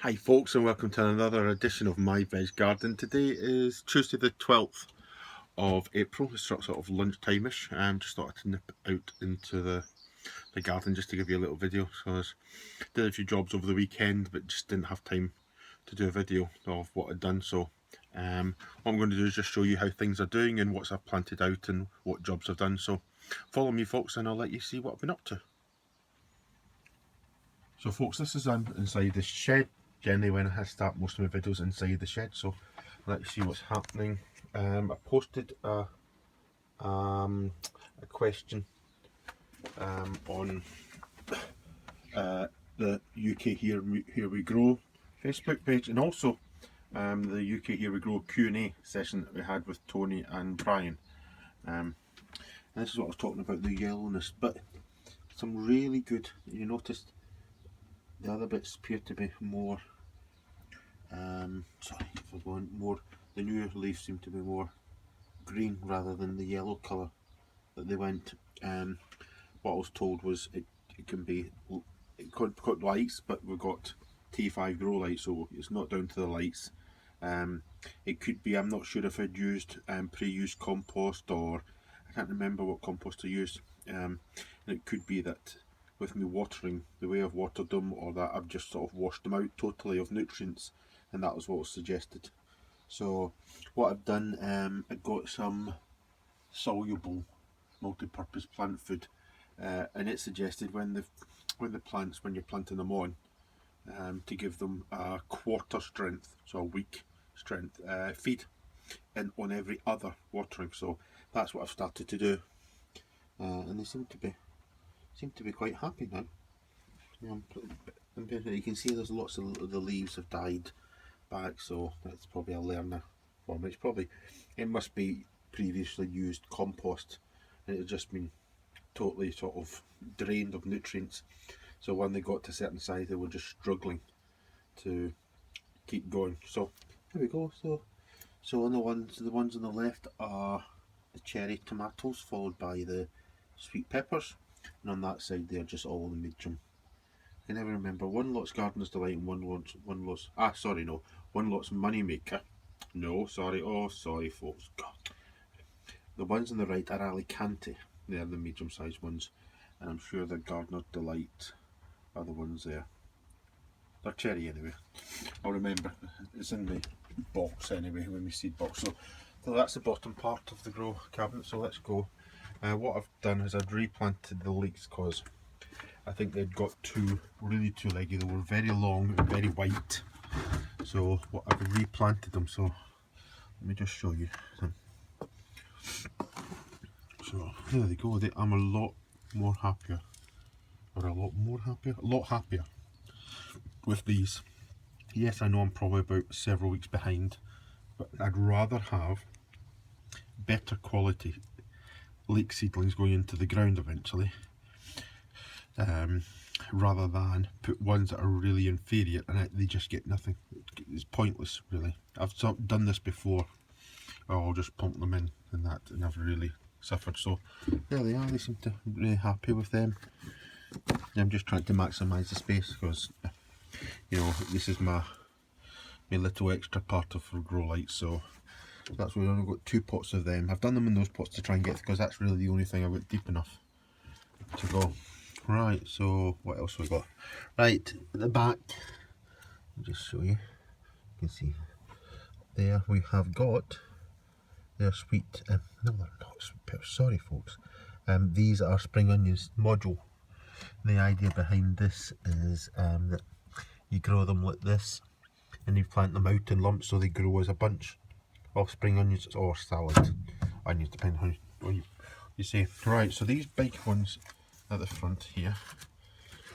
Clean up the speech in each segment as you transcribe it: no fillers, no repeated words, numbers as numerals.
Hi folks, and welcome to another edition of my Veg Garden. Today is Tuesday the 12th of April. It's sort of lunchtime-ish. Just thought I'd nip out into the garden just to give you a little video. So I did a few jobs over the weekend but just didn't have time to do a video of what I'd done. So what I'm going to do is just show you how things are doing and what I've planted out and what jobs I've done. So follow me folks and I'll let you see what I've been up to. So folks, this is inside the shed. Generally when I start most of my videos inside the shed, so let's see what's happening. I posted a question on the UK Here We Grow Facebook page, and also the UK Here We Grow Q&A session that we had with Tony and Brian. And this is what I was talking about, the yellowness, but some really good, you noticed the other bits appear to be more sorry if I'm going more, the newer leaves seem to be more green rather than the yellow colour that they went. What I was told was it could lights, but we've got T5 grow lights, so it's not down to the lights. It could be, I'm not sure if I'd used pre-used compost, or I can't remember what compost I used. And it could be that with me watering, the way I've watered them, or that I've just sort of washed them out totally of nutrients, and that was what was suggested. So what I've done, I got some soluble multi-purpose plant food, and it suggested when you're planting them on, to give them a quarter strength, so a week strength feed, and on every other watering. So that's what I've started to do, and they seem to be quite happy now. You can see there's lots of the leaves have died back, so that's probably a learner for me. It must be previously used compost, and it had just been totally sort of drained of nutrients. So when they got to a certain size, they were just struggling to keep going. So here we go. So on the ones on the left are the cherry tomatoes, followed by the sweet peppers, and on that side they're just all the medium. I can never remember. One lot's Gardener's Delight and one lot's one lot's Moneymaker. No, sorry. Oh, sorry, folks. God. The ones on the right are Alicante. They're the medium-sized ones, and I'm sure the Gardener's Delight are the ones there. They're cherry anyway. I'll remember. It's in the box anyway, when we seed box. So that's the bottom part of the grow cabinet. So let's go. What I've done is I've replanted the leeks because I think they'd got really too leggy. They were very long and very white. So what I've replanted them. So let me just show you. So there they go. I'm a lot happier with these. Yes, I know I'm probably about several weeks behind, but I'd rather have better quality leek seedlings going into the ground eventually, rather than put ones that are really inferior and they just get nothing. It's pointless, really. I've done this before. I'll just pump them in and I've really suffered. So there they are. They seem to be really happy with them. I'm just trying to maximise the space because, you know, this is my little extra part of grow lights. So that's why I've only got 2 pots of them. I've done them in those pots to try and get, because that's really the only thing I've got deep enough to go. Right, so what else have we got? Right, at the back, I'll just show you. You can see there we have got their sweet, no they're not sweet peppers, sorry folks. These are spring onions module. The idea behind this is that you grow them like this and you plant them out in lumps so they grow as a bunch of spring onions or salad onions, depending on what you say. Right, so these big ones at the front here,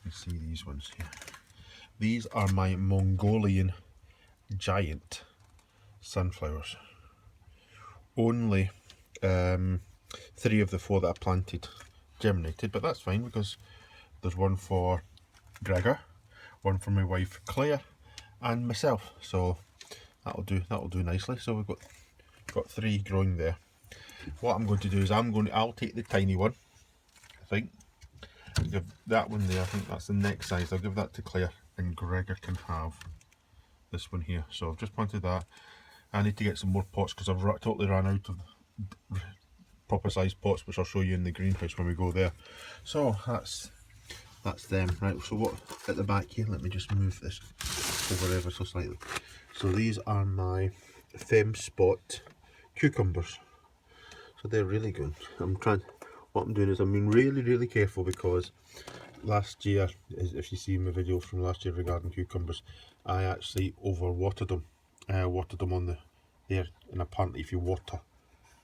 you see these ones here. These are my Mongolian giant sunflowers. Only 3 of the 4 that I planted germinated, but that's fine because there's one for Gregor, one for my wife Claire, and myself. So that'll do nicely. So we've got 3 growing there. What I'm going to do is I'll take the tiny one, I think, give that one there, I think that's the next size. I'll give that to Claire, and Gregor can have this one here. So I've just planted that. I need to get some more pots because I've totally ran out of proper sized pots, which I'll show you in the greenhouse when we go there. So that's them, right? So what at the back here, let me just move this over ever so slightly. So these are my Fem Spot cucumbers. So they're really good. What I'm doing is I'm being really careful because last year, if you see my videos from last year regarding cucumbers, I actually overwatered them. Watered them on there, and apparently if you water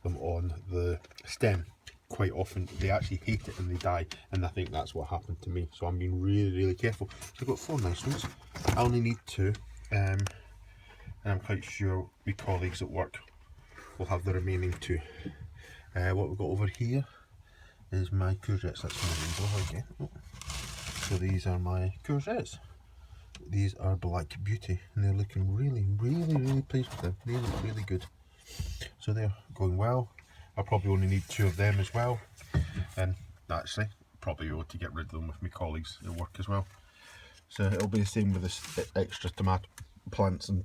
them on the stem quite often, they actually hate it and they die, and I think that's what happened to me. So I'm being really careful. So I've got 4 nice ones. I only need 2, and I'm quite sure my colleagues at work will have the remaining 2. What we've got over here is my courgettes. That's my rainbow again. So these are my courgettes. These are Black Beauty, and they're looking really pleased with them. They look really good. So they're going well. I probably only need 2 of them as well, and actually probably able to get rid of them with my colleagues at work as well. So it'll be the same with this extra tomato plants and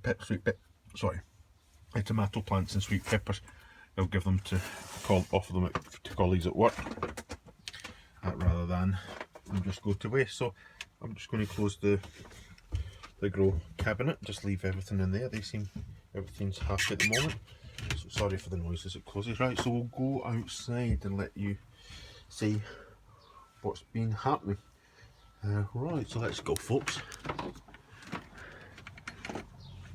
tomato plants and sweet peppers. I'll give them to offer them to colleagues at work, rather than them just go to waste. So I'm just going to close the grow cabinet, just leave everything in there. Everything's happy at the moment. So sorry for the noise as it closes. Right, so we'll go outside and let you see what's been happening. Right, so let's go, folks.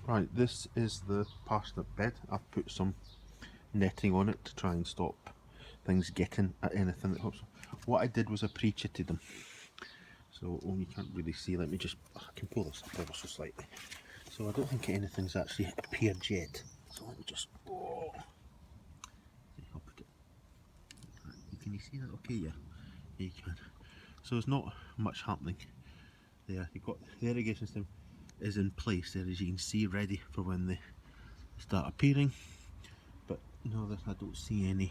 Right, this is the parsnip bed. I've put some netting on it to try and stop things getting at anything that helps. What I did was I pre-chitted them. So you can't really see. I can pull this up ever so slightly. So I don't think anything's actually appeared yet. So let me just, I'll put it. Can you see that? Okay, yeah, you can. So there's not much happening there. You've got the irrigation system is in place there, as you can see, ready for when they start appearing. But no, I don't see any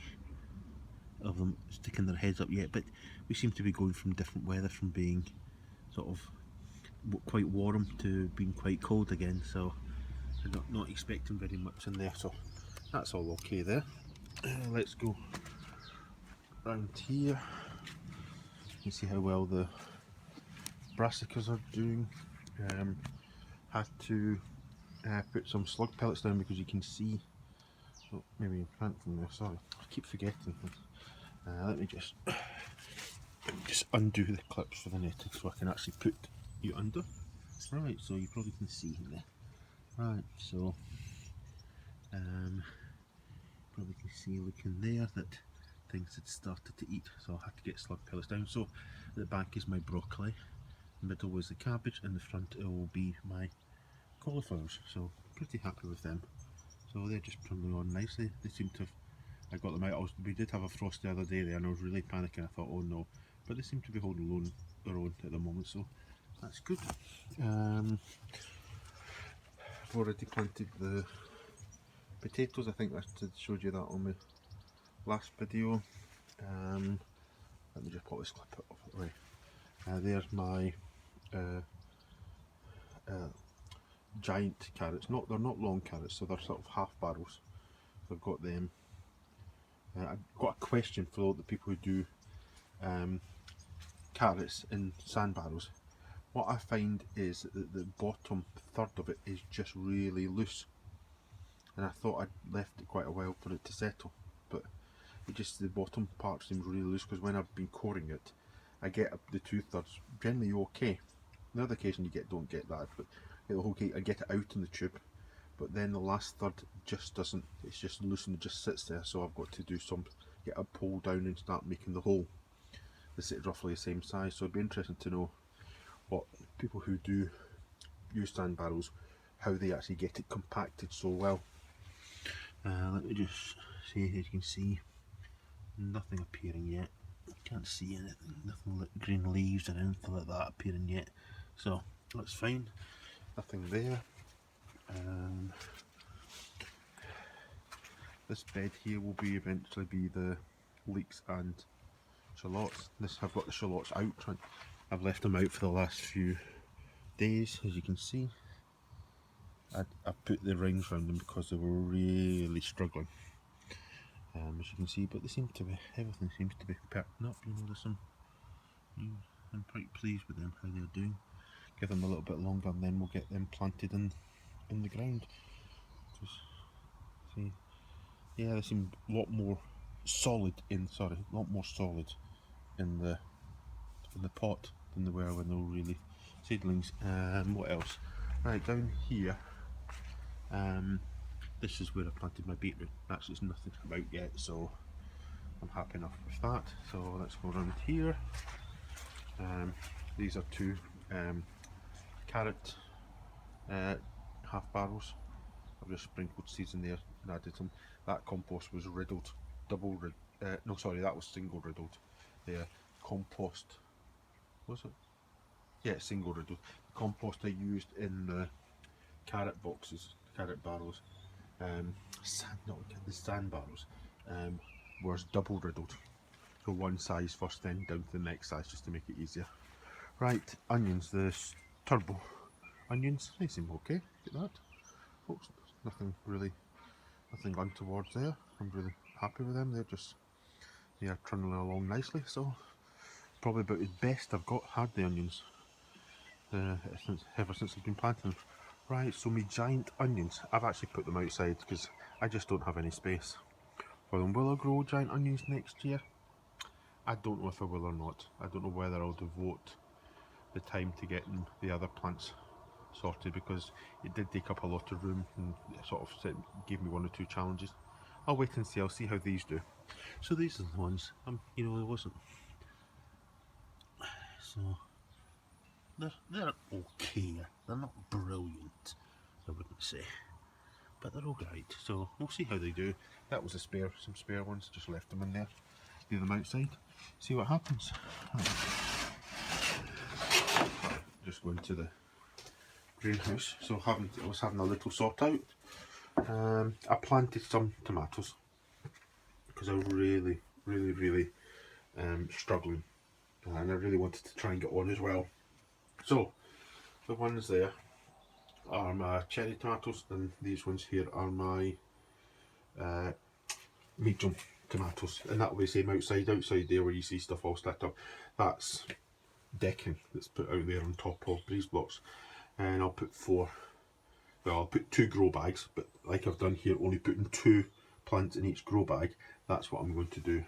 of them sticking their heads up yet. But we seem to be going from different weather, from being sort of quite warm to being quite cold again. So I'm not expecting very much in there. So that's all okay there. Let's go round here. You can see how well the brassicas are doing. Had to put some slug pellets down because you can see, oh, maybe you can't from there, sorry, I keep forgetting. Let me just undo the clips for the netting so I can actually put you under. Right, so you probably can see there. Right, so probably can see looking there that things had started to eat, so I had to get slug pellets down. So at the back is my broccoli, the middle was the cabbage, and the front it will be my cauliflowers. So pretty happy with them. So they're just trundling on nicely. They seem to have, I got them out. We did have a frost the other day there and I was really panicking. I thought, oh no, but they seem to be holding their own at the moment, so that's good. I've already planted the potatoes. I think I showed you that on my last video. Let me just pop this clip up. Right, there's my giant carrots. They're not long carrots, so they're sort of half barrels. So I've got them. I've got a question for all the people who do carrots in sand barrels. What I find is that the bottom third of it is just really loose, and I thought I'd left it quite a while for it to settle, but the bottom part seems really loose, because when I've been coring it, I get the 2/3 generally okay. The other occasion you don't get that, but okay, I get it out in the tube, but then the last third just doesn't. It's just loose and it just sits there. So I've got to get a pole down and start making the hole. This is roughly the same size, so it'd be interesting to know what people who do use sand barrels, how they actually get it compacted so well. Let me just see, as you can see, nothing appearing yet. Can't see anything, nothing like green leaves or anything like that appearing yet, so that's fine. Nothing there. This bed here will eventually be the leeks and shallots. I've got the shallots out. I've left them out for the last few days, as you can see. I put the rings around them because they were really struggling, as you can see, but they seem to be, everything seems to be perking up, you know, there's some, I'm quite pleased with them, how they're doing. Give them a little bit longer and then we'll get them planted in the ground. Just see, yeah, they seem a lot more solid in the pot than they were when they were really seedlings. What else? Right, down here, this is where I planted my beetroot. That's just nothing come out yet, so I'm happy enough with that. So let's go around here. These are two carrot half barrels. I've just sprinkled seeds in there and added some. That compost was riddled, no, sorry, that was single riddled. The compost, was it? Yeah, single riddled. The compost I used in the carrot boxes, carrot barrels, the sand barrels, was double riddled. So one size first, then down to the next size, just to make it easier. Right, onions, the turbo onions, they seem okay. Look at that, folks. Nothing untoward there. I'm really happy with them. They are trundling along nicely. So probably about the best I've had the onions ever since I've been planting them. Right, so my giant onions, I've actually put them outside because I just don't have any space for them. Will I grow giant onions next year? I don't know if I will or not. I don't know whether I'll devote the time to getting the other plants sorted, because it did take up a lot of room and it sort of gave me one or two challenges. I'll wait and see. I'll see how these do. So these are the ones. You know, it wasn't. So they're okay. They're not brilliant, I wouldn't say, but they're alright. So we'll see how they do. That was some spare ones. Just left them in there. Leave them outside. See what happens. Just going to the greenhouse. So I was having a little sort out. I planted some tomatoes because I was really struggling, and I really wanted to try and get on as well. So the ones there are my cherry tomatoes, and these ones here are my medium tomatoes, and that will be the same outside there where you see stuff all stacked up. That's decking that's put out there on top of breeze blocks, and I'll put I'll put 2 grow bags, but like I've done here, only putting 2 plants in each grow bag. That's what I'm going to do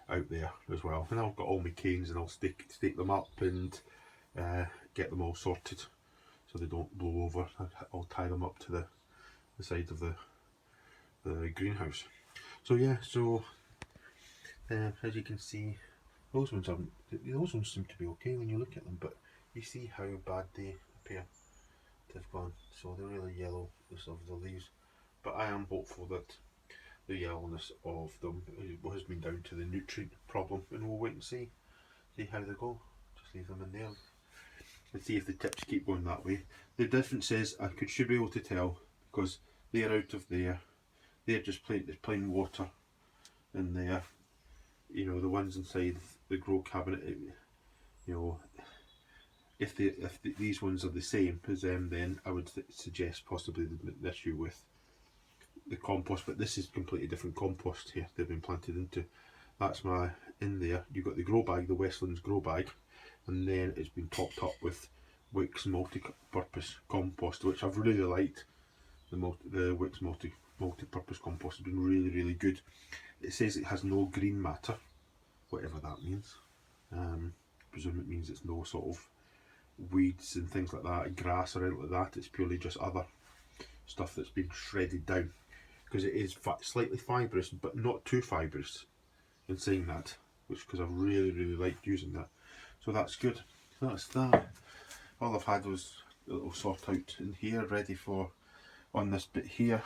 out there as well. And I've got all my canes, and I'll stake them up and get them all sorted so they don't blow over. I'll tie them up to the side of the greenhouse. So yeah, as you can see, those ones seem to be okay when you look at them, but you see how bad they appear to have gone. So they're really yellow, of the leaves, but I am hopeful that the yellowness of them has been down to the nutrient problem, and we'll wait and see how they go. Just leave them in there and see if the tips keep going that way. The difference is I should be able to tell, because they're out of there, they're just plain water in there. You know, the ones inside the grow cabinet, you know, if these ones are the same as them, then I would suggest possibly the issue with the compost. But this is completely different compost here they've been planted into. That's in there you've got the grow bag, the Westlands grow bag, and then it's been topped up with Wickes multi-purpose compost, which I've really liked. The Wickes multi-purpose compost has been really good. It says it has no green matter, whatever that means. Presume it means it's no sort of weeds and things like that, grass or anything like that. It's purely just other stuff that's been shredded down, because it is slightly fibrous, but not too fibrous. In saying that, because I really liked using that, so that's good. So that's that. All I've had was a little sort out in here, ready for on this bit here.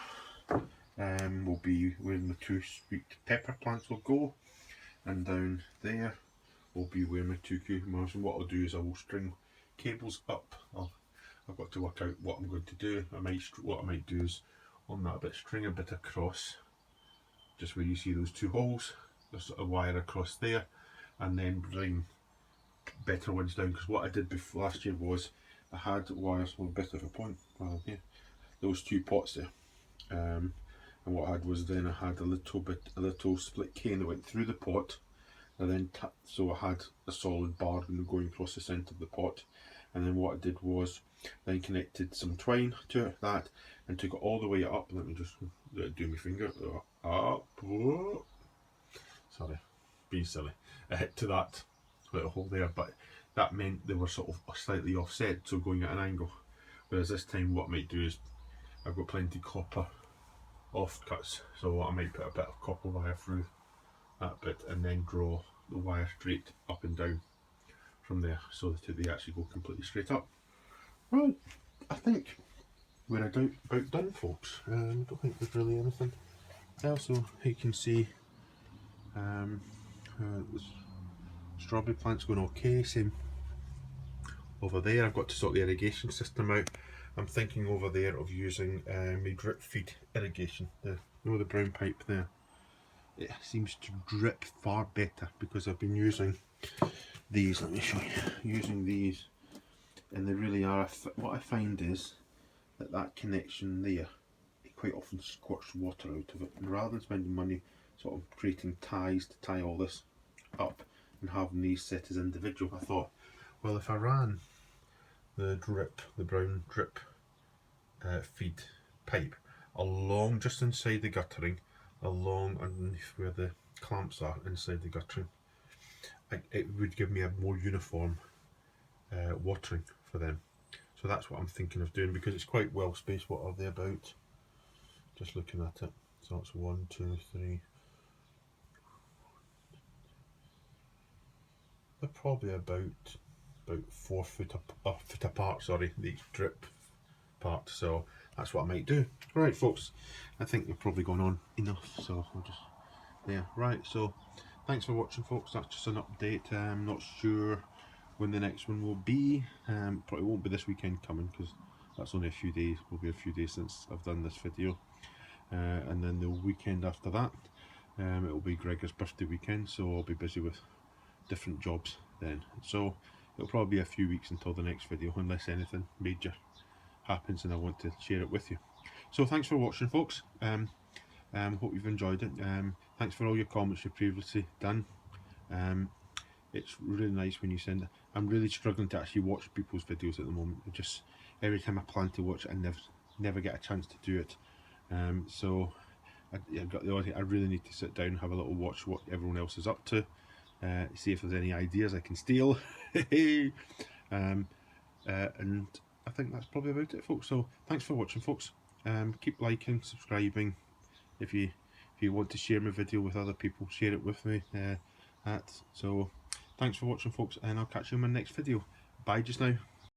Will be where my 2 sweet pepper plants will go, and down there will be where my 2 cucumbers. And what I'll do is I will string cables up. I've got to work out what I'm going to do. What I might do is on that bit, string a bit across, just where you see those 2 holes. There's a wire across there, and then bring better ones down, because what I did last year was I had wires with a bit of a point. Well, yeah, there was 2 pots there. And what I had was then I had a little split cane that went through the pot, and then so I had a solid bar going across the centre of the pot. And then what I did was then connected some twine to that and took it all the way up. Let me just do my finger up. Whoa. Sorry, being silly. To that little hole there, but that meant they were sort of slightly offset, so going at an angle. Whereas this time, what I might do is I've got plenty copper offcuts, so I might put a bit of copper wire through that bit and then draw the wire straight up and down from there, so that they actually go completely straight up. Right, I think we're about done, folks. I don't think there's really anything else. So you can see the strawberry plant's going okay. Same over there. I've got to sort the irrigation system out. I'm thinking over there of using my drip feed irrigation. You know, the brown pipe there. It seems to drip far better because I've been using these. Let me show you. Using these, and they really are. What I find is that connection there, it quite often squirts water out of it. And rather than spending money sort of creating ties to tie all this up and having these set as individual, I thought, well, if I ran the brown drip feed pipe along just inside the guttering, along underneath where the clamps are inside the guttering, it would give me a more uniform watering for them. So that's what I'm thinking of doing, because it's quite well spaced. What are they about? Just looking at it. So it's 1, 2, 3. They're probably about 4 foot apart. Sorry, the drip part. So that's what I might do. Right, folks. I think we've probably gone on enough. So I'll just right. So thanks for watching, folks. That's just an update. I'm not sure when the next one will be. Probably won't be this weekend coming, because that's only a few days. Will be a few days since I've done this video, and then the weekend after that, it will be Gregor's birthday weekend, so I'll be busy with different jobs then. So it'll probably be a few weeks until the next video, unless anything major happens and I want to share it with you. So thanks for watching, folks. Hope you've enjoyed it. Thanks for all your comments you've previously done. It's really nice when you send it. I'm really struggling to actually watch people's videos at the moment. Just every time I plan to watch it, I never get a chance to do it. So I really need to sit down and have a little watch what everyone else is up to. See if there's any ideas I can steal. And I think that's probably about it, folks. So thanks for watching, folks. Keep liking, subscribing. If you want to share my video with other people, share it with me. So thanks for watching, folks, and I'll catch you in my next video. Bye just now.